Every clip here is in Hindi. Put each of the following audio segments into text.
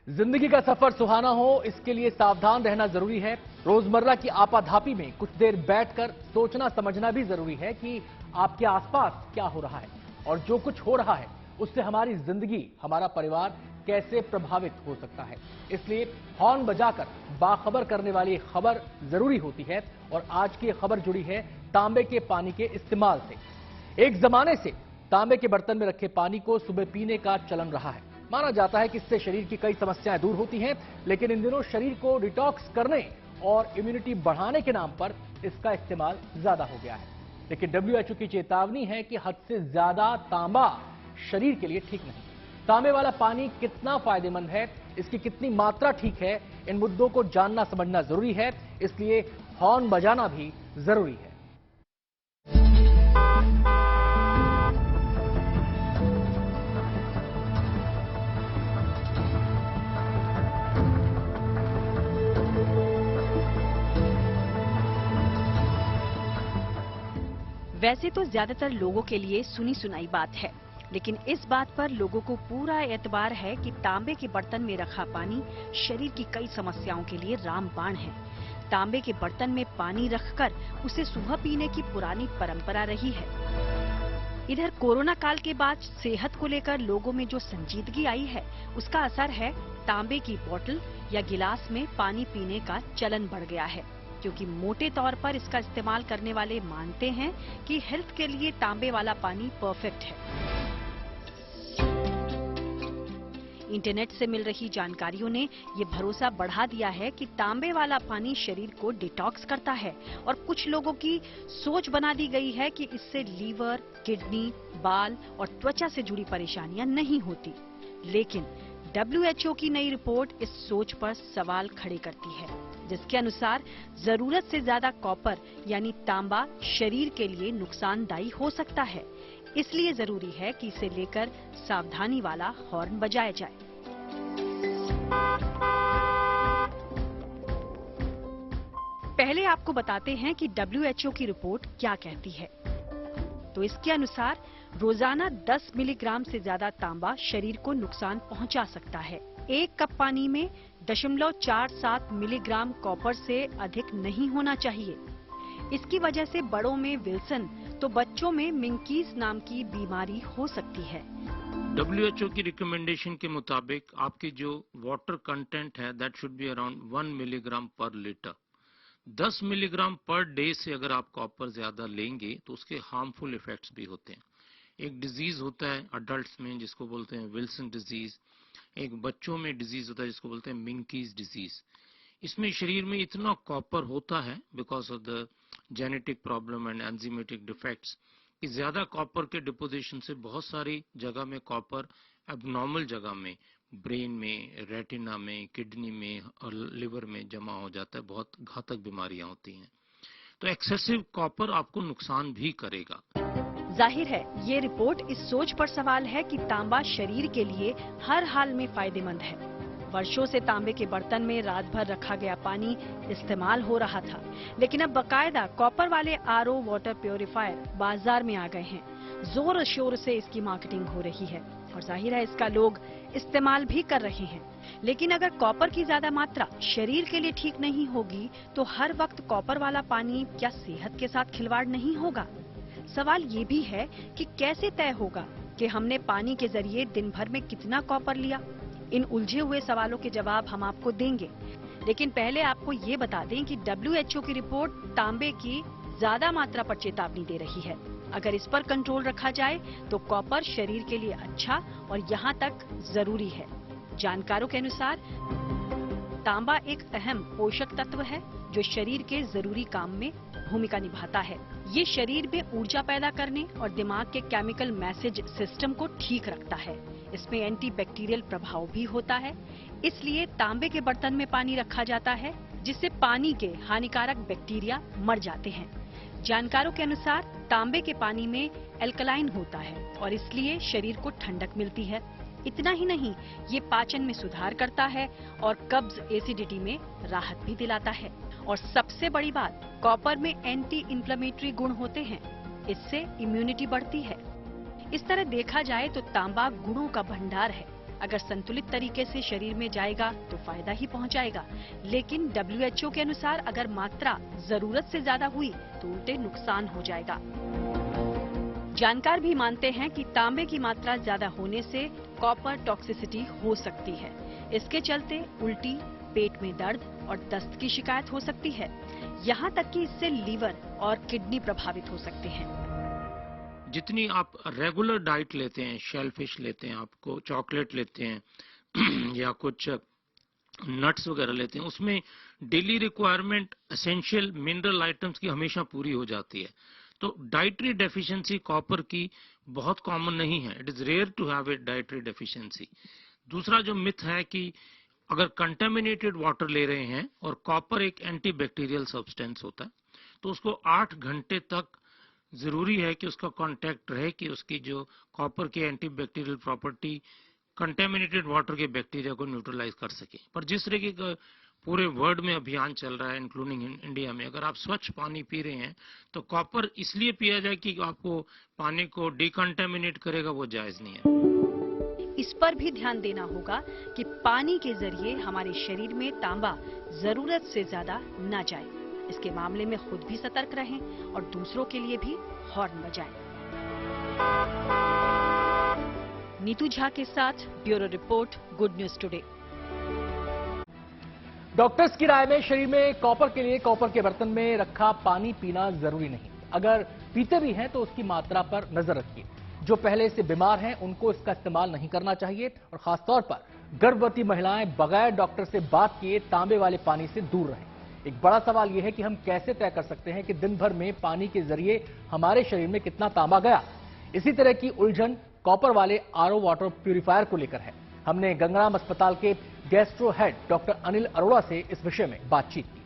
जिंदगी का सफर सुहाना हो, इसके लिए सावधान रहना जरूरी है। रोजमर्रा की आपाधापी में कुछ देर बैठकर सोचना समझना भी जरूरी है कि आपके आसपास क्या हो रहा है और जो कुछ हो रहा है उससे हमारी जिंदगी, हमारा परिवार कैसे प्रभावित हो सकता है। इसलिए हॉर्न बजाकर बाखबर करने वाली खबर जरूरी होती है और आज की खबर जुड़ी है तांबे के पानी के इस्तेमाल से। एक जमाने से तांबे के बर्तन में रखे पानी को सुबह पीने का चलन रहा है। माना जाता है कि इससे शरीर की कई समस्याएं दूर होती हैं, लेकिन इन दिनों शरीर को डिटॉक्स करने और इम्यूनिटी बढ़ाने के नाम पर इसका इस्तेमाल ज्यादा हो गया है। लेकिन WHO की चेतावनी है कि हद से ज्यादा तांबा शरीर के लिए ठीक नहीं। तांबे वाला पानी कितना फायदेमंद है, इसकी कितनी मात्रा ठीक है, इन मुद्दों को जानना समझना जरूरी है। इसलिए हॉर्न बजाना भी जरूरी है। वैसे तो ज्यादातर लोगों के लिए सुनी सुनाई बात है, लेकिन इस बात पर लोगों को पूरा एतबार है कि तांबे के बर्तन में रखा पानी शरीर की कई समस्याओं के लिए रामबाण है। तांबे के बर्तन में पानी रखकर उसे सुबह पीने की पुरानी परंपरा रही है। इधर कोरोना काल के बाद सेहत को लेकर लोगों में जो संजीदगी आई है, उसका असर है तांबे की बोतल या गिलास में पानी पीने का चलन बढ़ गया है, क्योंकि मोटे तौर पर इसका इस्तेमाल करने वाले मानते हैं कि हेल्थ के लिए तांबे वाला पानी परफेक्ट है। इंटरनेट से मिल रही जानकारियों ने ये भरोसा बढ़ा दिया है कि तांबे वाला पानी शरीर को डिटॉक्स करता है और कुछ लोगों की सोच बना दी गई है कि इससे लीवर, किडनी, बाल और त्वचा से जुड़ी परेशानियां नहीं होती। लेकिन WHO की नई रिपोर्ट इस सोच पर सवाल खड़े करती है, जिसके अनुसार जरूरत से ज्यादा कॉपर यानी तांबा शरीर के लिए नुकसानदायी हो सकता है। इसलिए जरूरी है कि इसे लेकर सावधानी वाला हॉर्न बजाया जाए। पहले आपको बताते हैं कि WHO की रिपोर्ट क्या कहती है। तो इसके अनुसार रोजाना 10 मिलीग्राम से ज्यादा तांबा शरीर को नुकसान पहुंचा सकता है। एक कप पानी में 0.47 मिलीग्राम कॉपर से अधिक नहीं होना चाहिए। इसकी वजह से बड़ों में विल्सन तो बच्चों में मिंकीज नाम की बीमारी हो सकती है। WHO की रिकमेंडेशन के मुताबिक आपकी जो वाटर कंटेंट है that should be around 1 milligram पर लीटर। 10 मिलीग्राम पर डे से अगर आप कॉपर ज्यादा लेंगे तो उसके हार्मफुल इफेक्ट्स भी होते हैं। एक डिजीज होता है अडल्ट्स में जिसको बोलते हैं विल्सन डिजीज, एक बच्चों में डिजीज होता है जिसको बोलते हैं मिंकीज डिजीज। इसमें शरीर में इतना कॉपर होता है because of the genetic problem and enzymatic defects कि ज्यादा कॉपर के डिपोजिशन से बहुत सारी जगह में कॉपर एबनॉर्मल जगह में, ब्रेन में, रेटिना में, किडनी में और लिवर में जमा हो जाता है। बहुत घातक बीमारियां होती हैं। तो एक्सेसिव कॉपर आपको नुकसान भी करेगा। जाहिर है ये रिपोर्ट इस सोच पर सवाल है कि तांबा शरीर के लिए हर हाल में फायदेमंद है। वर्षों से तांबे के बर्तन में रात भर रखा गया पानी इस्तेमाल हो रहा था, लेकिन अब बकायदा कॉपर वाले RO वाटर प्योरीफायर बाजार में आ गए हैं। जोर शोर से इसकी मार्केटिंग हो रही है और जाहिर है इसका लोग इस्तेमाल भी कर रहे हैं। लेकिन अगर कॉपर की ज्यादा मात्रा शरीर के लिए ठीक नहीं होगी तो हर वक्त कॉपर वाला पानी क्या सेहत के साथ खिलवाड़ नहीं होगा? सवाल ये भी है कि कैसे तय होगा कि हमने पानी के जरिए दिन भर में कितना कॉपर लिया। इन उलझे हुए सवालों के जवाब हम आपको देंगे, लेकिन पहले आपको ये बता दें कि WHO की रिपोर्ट तांबे की ज्यादा मात्रा पर चेतावनी दे रही है। अगर इस पर कंट्रोल रखा जाए तो कॉपर शरीर के लिए अच्छा और यहाँ तक जरूरी है। जानकारों के अनुसार तांबा एक अहम पोषक तत्व है जो शरीर के जरूरी काम में भूमिका निभाता है। ये शरीर में ऊर्जा पैदा करने और दिमाग के केमिकल मैसेज सिस्टम को ठीक रखता है। इसमें एंटीबैक्टीरियल प्रभाव भी होता है। इसलिए तांबे के बर्तन में पानी रखा जाता है, जिससे पानी के हानिकारक बैक्टीरिया मर जाते हैं। जानकारों के अनुसार तांबे के पानी में एल्कलाइन होता है और इसलिए शरीर को ठंडक मिलती है। इतना ही नहीं, ये पाचन में सुधार करता है और कब्ज, एसिडिटी में राहत भी दिलाता है। और सबसे बड़ी बात, कॉपर में एंटी इंफ्लेमेटरी गुण होते हैं। इससे इम्यूनिटी बढ़ती है। इस तरह देखा जाए तो तांबा गुणों का भंडार है। अगर संतुलित तरीके से शरीर में जाएगा तो फायदा ही पहुंचाएगा, लेकिन WHO के अनुसार अगर मात्रा जरूरत से ज्यादा हुई तो उल्टे नुकसान हो जाएगा। जानकार भी मानते हैं कि तांबे की मात्रा ज्यादा होने से कॉपर टॉक्सिसिटी हो सकती है। इसके चलते उल्टी, पेट में दर्द और दस्त की शिकायत हो सकती है। यहाँ तक कि इससे लीवर और किडनी प्रभावित हो सकते हैं। जितनी आप रेगुलर डाइट लेते हैं, शेलफिश लेते हैं, आपको चॉकलेट लेते हैं या कुछ नट्स वगैरह लेते हैं, उसमें daily requirement essential mineral items की हमेशा पूरी हो जाती है। तो डाइटरी डेफिशिएंसी कॉपर की बहुत कॉमन नहीं है। It is rare to have a dietary deficiency. दूसरा जो मिथ है कि अगर कंटेमिनेटेड वाटर ले रहे हैं, और कॉपर एक एंटीबैक्टीरियल सब्सटेंस होता है, तो उसको 8 घंटे तक जरूरी है कि उसका कांटेक्ट रहे कि उसकी जो कॉपर की एंटीबैक्टीरियल प्रॉपर्टी कंटेमिनेटेड वाटर के बैक्टीरिया को न्यूट्रलाइज कर सके। पर जिस तरीके का पूरे वर्ल्ड में अभियान चल रहा है, इंक्लूडिंग इंडिया में, अगर आप स्वच्छ पानी पी रहे हैं तो कॉपर इसलिए पिया जाए कि आपको पानी को डिकंटेमिनेट करेगा, वो जायज नहीं है। इस पर भी ध्यान देना होगा कि पानी के जरिए हमारे शरीर में तांबा जरूरत से ज्यादा न जाए। इसके मामले में खुद भी सतर्क रहें और दूसरों के लिए भी हॉर्न बजाएं। नीतू झा के साथ bureau report, good news today. Doctors की राय में शरीर में कॉपर के लिए कॉपर के बर्तन में रखा पानी पीना जरूरी नहीं। अगर पीते भी हैं तो उसकी मात्रा पर नजर रखिए। जो पहले से बीमार हैं उनको इसका इस्तेमाल नहीं करना चाहिए, और खासतौर पर गर्भवती महिलाएं बगैर डॉक्टर से बात किए तांबे वाले पानी से दूर रहें। एक बड़ा सवाल यह है कि हम कैसे तय कर सकते हैं कि दिन भर में पानी के जरिए हमारे शरीर में कितना तांबा गया। इसी तरह की उलझन कॉपर वाले आरओ वाटर प्यूरिफायर को लेकर है। हमने गंगाराम अस्पताल के gastro head doctor Anil Arora से इस विषय में बातचीत की।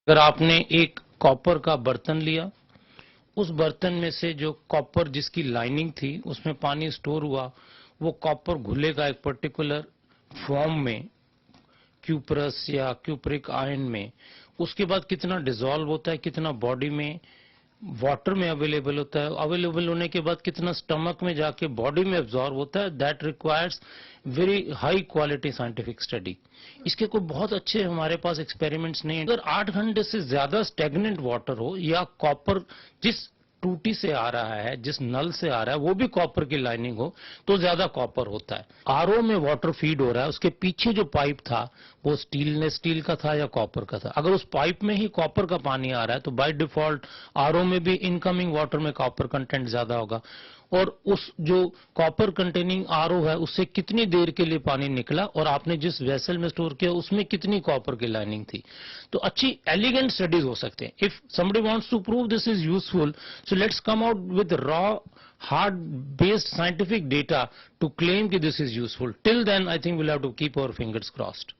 अगर आपने एक कॉपर का बर्तन लिया, उस बर्तन में से जो कॉपर जिसकी लाइनिंग थी उसमें पानी स्टोर हुआ, वो कॉपर घुलेगा एक पर्टिकुलर फॉर्म में, क्यूपरस या क्यूपरिक आयन में। उसके बाद कितना डिसॉल्व होता है, कितना बॉडी में वाटर में अवेलेबल होता है, अवेलेबल होने के बाद कितना स्टमक में जाके बॉडी में एब्जॉर्ब होता है, that requires very high quality scientific study. इसके कोई बहुत अच्छे हमारे पास एक्सपेरिमेंट्स नहीं है। अगर 8 घंटे से ज्यादा स्टेगनेंट वाटर हो, या कॉपर जिस टूटी से आ रहा है, जिस नल से आ रहा है वो भी कॉपर की लाइनिंग हो, तो ज्यादा कॉपर होता है। आरओ में वाटर फीड हो रहा है, उसके पीछे जो पाइप था वो स्टील का था या कॉपर का था। अगर उस पाइप में ही कॉपर का पानी आ रहा है तो बाय डिफॉल्ट आरओ में भी इनकमिंग वाटर में कॉपर कंटेंट ज्यादा होगा। और उस जो कॉपर कंटेनिंग आरओ है उससे कितनी देर के लिए पानी निकला, और आपने जिस वेसल में स्टोर किया उसमें कितनी कॉपर की लाइनिंग थी। तो अच्छी एलिगेंट स्टडीज हो सकते हैं। If somebody wants to prove this is useful, so let's come out with raw hard based scientific data to claim that this is useful. Till then I think we'll have to keep our fingers crossed.